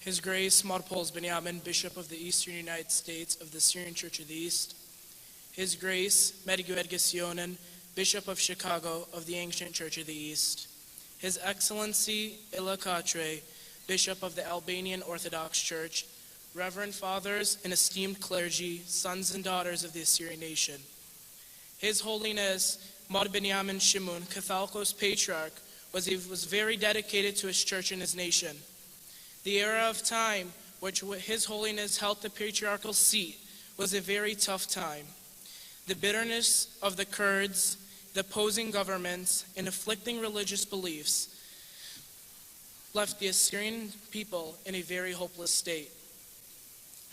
His Grace Marpolz Benjamin, Bishop of the Eastern United States of the Assyrian Church of the East. His Grace Medigu Edgasionen, Bishop of Chicago of the Ancient Church of the East. His Excellency Ilakatre, Bishop of the Albanian Orthodox Church, Reverend Fathers and esteemed clergy, sons and daughters of the Assyrian nation. His Holiness Mar Benjamin Shemmoun, Catholicos Patriarch, was very dedicated to his church and his nation. The era of time which His Holiness held the patriarchal seat was a very tough time. The bitterness of the Kurds, the opposing governments, and afflicting religious beliefs left the Assyrian people in a very hopeless state.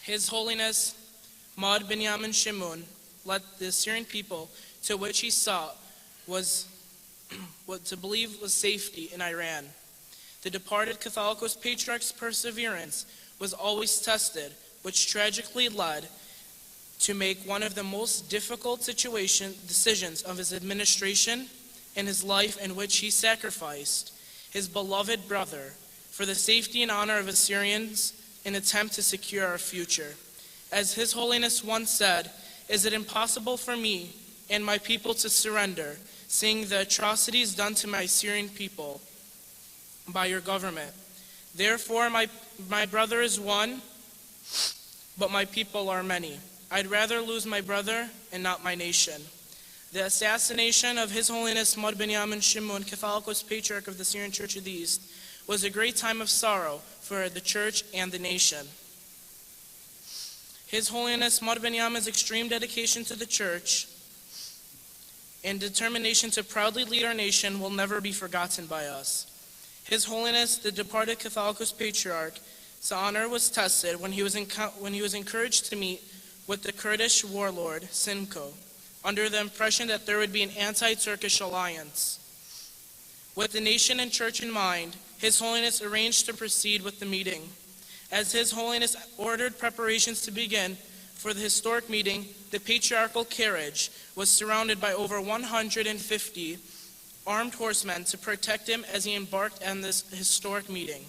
His Holiness Mar Benjamin Shemmoun led the Assyrian people to which he sought was what to believe was safety in Iran. The departed Catholicos Patriarch's perseverance was always tested, which tragically led to make one of the most difficult decisions of his administration and his life, in which he sacrificed his beloved brother for the safety and honor of Assyrians in an attempt to secure our future. As His Holiness once said, "Is it impossible for me and my people to surrender, seeing the atrocities done to my Assyrian people by your government? Therefore, my brother is one, but my people are many. I'd rather lose my brother and not my nation." The assassination of His Holiness Mar Benjamin Shemmoun, Catholicos Patriarch of the Assyrian Church of the East, was a great time of sorrow for the church and the nation. His Holiness Mar Benjamin's extreme dedication to the church and determination to proudly lead our nation will never be forgotten by us. His Holiness, the departed Catholicos Patriarch's honor was tested when he was encouraged to meet with the Kurdish warlord Seyfo, under the impression that there would be an anti-Turkish alliance. With the nation and church in mind, His Holiness arranged to proceed with the meeting. As His Holiness ordered preparations to begin for the historic meeting, the patriarchal carriage was surrounded by over 150 armed horsemen to protect him as he embarked on this historic meeting.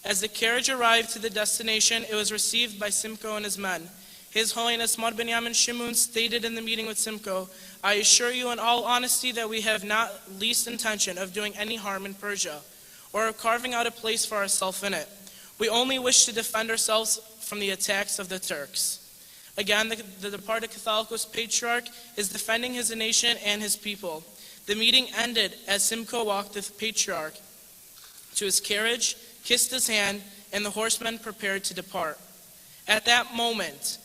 As the carriage arrived to the destination, it was received by Seyfo and his men. His Holiness Mar Benjamin Shemmoun stated in the meeting with Seyfo, "I assure you in all honesty that we have not least intention of doing any harm in Persia, or of carving out a place for ourselves in it. We only wish to defend ourselves from the attacks of the Turks." Again, the departed Catholicos Patriarch is defending his nation and his people. The meeting ended as Seyfo walked the Patriarch to his carriage, kissed his hand, and the horsemen prepared to depart. At that moment,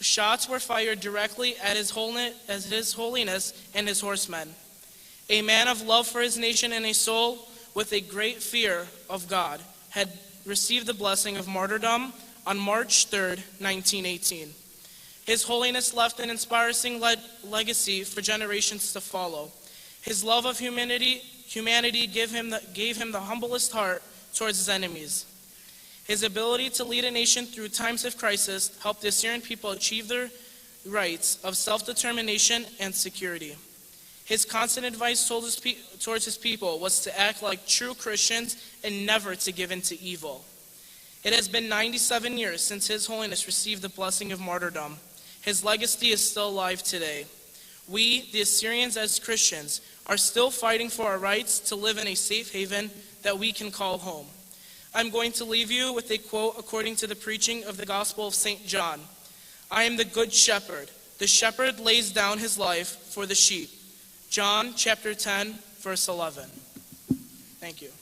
shots were fired directly at His Holiness and his horsemen. A man of love for his nation and a soul with a great fear of God had received the blessing of martyrdom on March 3rd, 1918. His Holiness left an inspiring legacy for generations to follow. His love of humanity gave him the humblest heart towards his enemies. His ability to lead a nation through times of crisis helped the Assyrian people achieve their rights of self-determination and security. His constant advice towards his people was to act like true Christians and never to give in to evil. It has been 97 years since His Holiness received the blessing of martyrdom. His legacy is still alive today. We, the Assyrians as Christians, are still fighting for our rights to live in a safe haven that we can call home. I'm going to leave you with a quote according to the preaching of the Gospel of St. John. "I am the good shepherd. The shepherd lays down his life for the sheep." John chapter 10, verse 11. Thank you.